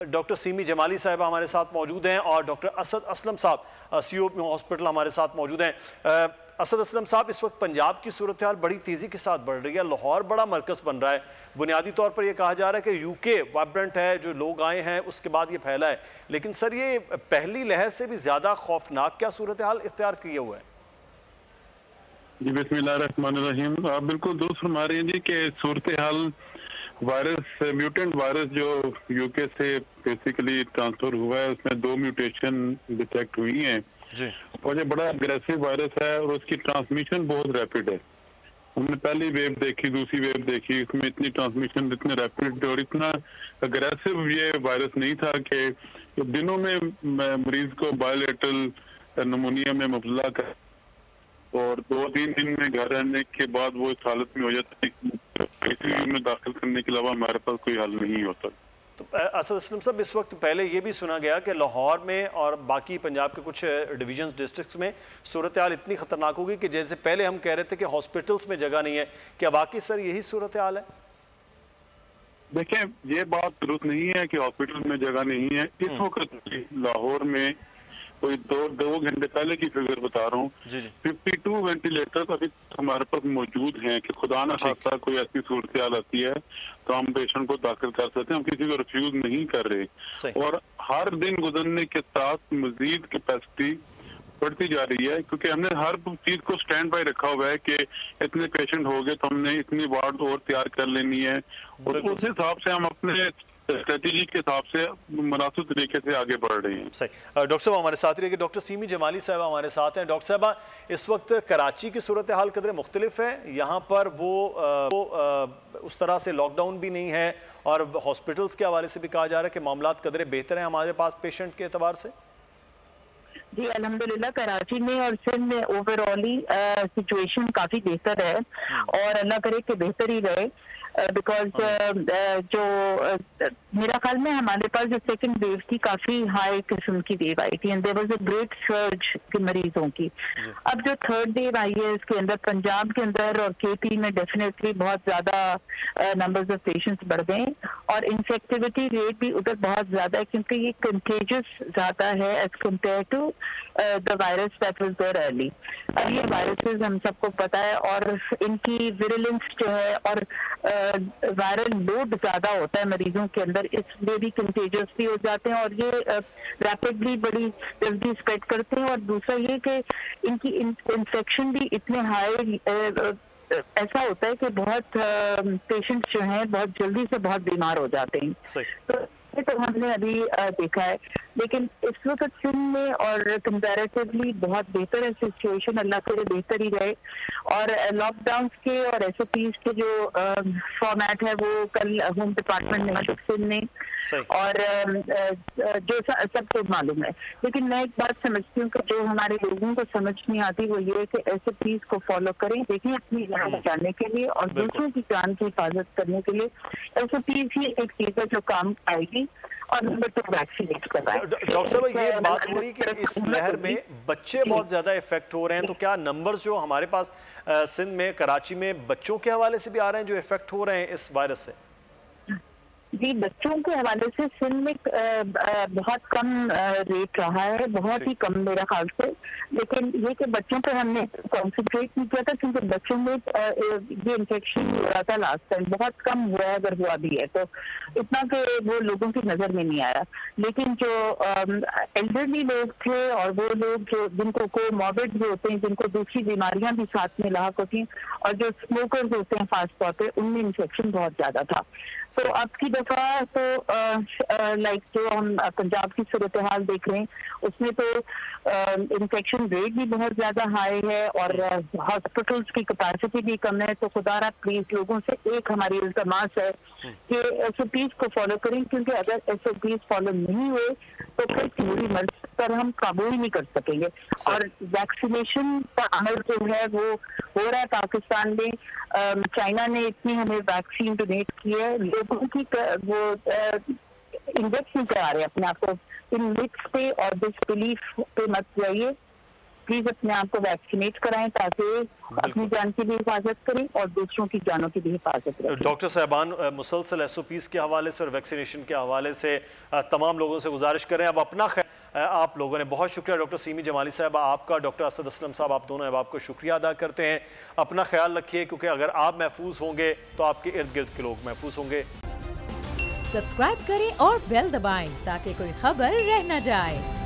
Doctor semi Jamali साहब हमारे साथ मौजूद हैं और डॉक्टर असद असलम साहब सीओ हॉस्पिटल हमारे साथ मौजूद हैं। असद असलम साहब, इस वक्त पंजाब की सूरत हाल बड़ी तेज़ी के साथ बढ़ रही है, लाहौर बड़ा मरकज़ बन रहा है। बुनियादी तौर पर यह कहा जा रहा है कि यूके वाइब्रेंट है, जो लोग आए हैं उसके बाद ये फैला है, लेकिन सर ये पहली लहर से भी ज़्यादा खौफनाक क्या सूरत हाल इख्तियार किए हुआ है? जी बिस्मिल्लाहिर्रहमानिर्रहीम, आप बिल्कुल दुरुस्त फरमा रहे हैं जी कि सूरत हाल वायरस म्यूटेंट वायरस जो यूके से बेसिकली ट्रांसफर हुआ है उसमें 2 म्यूटेशन डिटेक्ट हुई हैं जी। और ये बड़ा अग्रेसिव वायरस है और उसकी ट्रांसमिशन बहुत रैपिड है। हमने पहली वेव देखी, दूसरी वेव देखी, उसमें इतनी ट्रांसमिशन इतने रैपिड और इतना अग्रेसिव ये वायरस नहीं था कि दिनों में मरीज को बायोलेटरल निमोनिया में मुबतला कर और 2-3 दिन में घर रहने के बाद वो इस हालत में हो जाता है ICU में दाखिल करने के अलावा हमारे पास कोई हल नहीं होता। तो असद असलम साहब, इस वक्त पहले ये भी सुना गया कि लाहौर में और बाकी पंजाब के कुछ डिवीजन डिस्ट्रिक्ट्स में सूरत हाल इतनी खतरनाक होगी कि जैसे पहले हम कह रहे थे कि हॉस्पिटल्स में जगह नहीं है, क्या वाकई सर यही सूरत हाल है? देखें, ये बात दुरुस्त नहीं है कि हॉस्पिटल में जगह नहीं है। इस वक्त लाहौर में कोई दो घंटे पहले की फिगर बता रहा हूँ, 52 वेंटिलेटर अभी हमारे पास मौजूद हैं कि खुदा न खास्ता कोई ऐसी सूरत हाल आती है तो हम पेशेंट को दाखिल कर सकते हैं। हम किसी को रिफ्यूज नहीं कर रहे और हर दिन गुजरने के साथ मजीद कैपेसिटी बढ़ती जा रही है क्योंकि हमने हर चीज को स्टैंड बाय रखा हुआ है कि इतने पेशेंट हो गए तो हमने इतनी वार्ड और तैयार कर लेनी है और उस हिसाब से हम अपने स्ट्रेटेजी के हिसाब से मुनासिब तरीके से आगे बढ़ रहे हैं। सही। डॉक्टर साहब हमारे साथ रहिए। डॉक्टर सीमी जमाली साहब हमारे साथ हैं। डॉक्टर साहब, इस वक्त कराची की सूरत हाल कदर मुख्तलिफ है, यहाँ पर वो उस तरह से लॉकडाउन भी नहीं है और हॉस्पिटल्स के हवाले से भी कहा जा रहा है कि मामला कदर बेहतर हैं हमारे पास पेशेंट के एतबार से। जी अल्हम्दुलिल्लाह, कराची में और सिंध में ओवरऑल ही सिचुएशन काफी बेहतर है और अल्लाह करे कि बेहतर ही रहे बिकॉज जो मेरा ख्याल में हमारे पास जो सेकंड वेव थी काफी हाई किस्म की वेव आई थी and there was a great surge के मरीजों की। अब जो थर्ड वेव आई है इसके अंदर पंजाब के अंदर और KP में डेफिनेटली बहुत ज्यादा नंबर्स ऑफ पेशेंट्स बढ़ गए और इन्फेक्टिविटी रेट भी उधर बहुत ज्यादा है क्योंकि ये कंटेजियस ज्यादा है as compare to the virus that was there early. अब ये वायरसेस हम सबको पता है और इनकी विरुलेंस जो है और वायरल लोड ज्यादा होता है मरीजों के अंदर, इसलिए भी कंटेजियस भी हो जाते हैं और ये रैपिडली बड़ी जल्दी स्प्रेड करते हैं। और दूसरा ये कि इनकी इन्फेक्शन भी इतने हाई ऐसा होता है कि बहुत पेशेंट्स जो हैं बहुत जल्दी से बहुत बीमार हो जाते हैं। तो हमने अभी देखा है, लेकिन इस वक्त सिंध में और कंपैरेटिवली बहुत बेहतर है सिचुएशन, अल्लाह करे बेहतर ही रहे। और लॉकडाउन के और SOPs के जो फॉर्मेट है वो कल होम डिपार्टमेंट ने सिंध ने और जो सबको मालूम है, लेकिन मैं एक बात समझती हूँ कि जो हमारे लोगों को समझ नहीं आती वो ये है कि SOPs को फॉलो करें, देखें अपनी जान बचाने के लिए और दूसरों की जान की हिफाजत करने के लिए SOPs ही एक चीज है जो काम आएगी। और नंबर 2 वैक्सीनेट करवाएं। डॉक्टर साहब, ये बात हो रही कि इस लहर में बच्चे बहुत ज्यादा इफेक्ट हो रहे हैं, तो क्या नंबर्स जो हमारे पास सिंध में कराची में बच्चों के हवाले से भी आ रहे हैं जो इफेक्ट हो रहे हैं इस वायरस से? जी, बच्चों के हवाले से सिंध में बहुत कम रेट रहा है, बहुत ही कम मेरा ख्याल से, लेकिन ये कि बच्चों पर हमने कॉन्सेंट्रेट नहीं किया था क्योंकि बच्चों में ये इन्फेक्शन हो रहा था लास्ट टाइम, बहुत कम हुआ है, अगर हुआ भी है तो इतना कि वो लोगों की नजर में नहीं आया। लेकिन जो एल्डरली लोग थे और वो लोग जो जिनको कोमॉर्बिड भी होते हैं, जिनको दूसरी बीमारियां भी साथ में लाक होती हैं और जो स्मोकर्स होते हैं खास तौर पर, उनमें इन्फेक्शन बहुत ज्यादा था। तो अब की दफा तो लाइक जो हम पंजाब की सूरत हाल देख रहे हैं उसमें तो इन्फेक्शन रेट भी बहुत ज्यादा हाई है और हॉस्पिटल्स की कैपेसिटी भी कम है। तो खुदारा प्लीज लोगों से एक हमारी इल्तमास है कि SOPs को फॉलो करें, क्योंकि अगर SOPs फॉलो नहीं हुए तो फिर पूरी मर्ज पर हम काबू ही नहीं कर सकेंगे। और वैक्सीनेशन का अमल जो है वो हो रहा है पाकिस्तान में। चाइना ने इतनी हमें वैक्सीन डोनेट की है, लोगों की वो इंजेक्ट नहीं करा रहे अपने आप को, इन मिथ्स पे और डिसबिलीफ पे मत जाइए। प्लीज अपने आप को वैक्सीनेट कराएं ताकि अपनी जान की भी हिफाजत करें और दूसरों की जानों की भी हिफाजत करें। डॉक्टर साहबान मुसलसल SOPs के हवाले से और वैक्सीनेशन के हवाले से तमाम लोगों से गुजारिश करें। अब अपना आप लोगों ने बहुत शुक्रिया डॉक्टर सीमी जमाली साहब आपका, डॉक्टर असद असलम साहब आप दोनों अहबाब को शुक्रिया अदा करते हैं। अपना ख्याल रखिए क्योंकि अगर आप महफूज होंगे तो आपके इर्द गिर्द के लोग महफूज होंगे। सब्सक्राइब करें और बेल दबाएं ताकि कोई खबर रह न जाए।